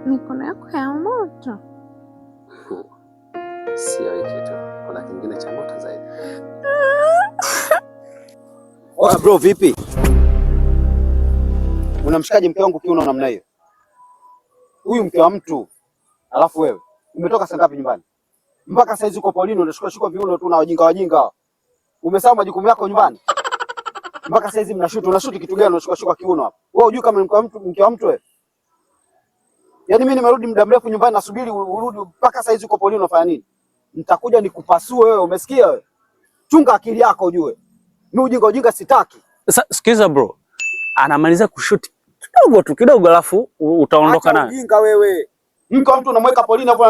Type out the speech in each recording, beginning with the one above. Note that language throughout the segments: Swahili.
mikono yako ya moto. Sio hiki tu, kuna kingine cha moto zaidi. Oa bro, vipi? Unamshikaje mke wangu kiuno namna hiyo? Huyu mke wa mtu. Alafu wewe, umetoka saa ngapi nyumbani? Mpaka saizi uko polini unashika viuno tu na wajinga. Umesahau majukumu yako nyumbani? Mpaka saizi unashuti kitu gani unashika kiuno hapa? Wewe hujui kama mke wa mtu wewe? Yaani mimi nimerudi muda mrefu nyumbani nasubiri urudi mpaka saizi uko polini unafanya nini? Nitakuja nikupasue wewe, umesikia wewe? Chunga akili yako ujue. Mimi ujinga sitaki. Sasa sikiza bro. Anamaliza kushoot kidogo alafu utaondoka naye. Ujinga wewe. Mke wa mtu unamweka polini hapo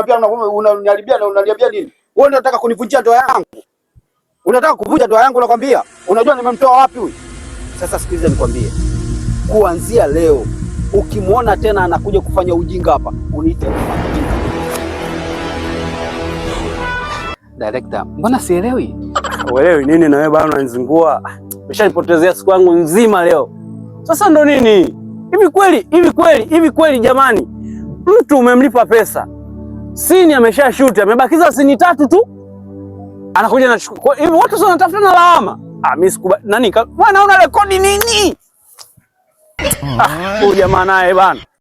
unaniharibia nini? Wewe unataka kunivunjia ndoa yangu? Unataka kuvunja ndoa yangu nakwambia? Unajua nimemtoa wapi huyu? Sasa sikiliza nikwambie. Kuanzia leo ukimwona tena anakuja kufanya ujinga hapa, uniite. Director, mbona sielewi? Uelewi nini na wewe bwana unanizingua? Umeshanipotezea siku yangu nzima leo. Sasa ndo nini? Hivi kweli jamani. Mtu umemlipa pesa. Sini ameshashoot, amebakiza sini 3 tu. Anakuja na hivi watu sio wanatafuta na lawama. Mimi sikubali. Nani? Bwana una rekodi nini? Huyu jamaa naye bwana.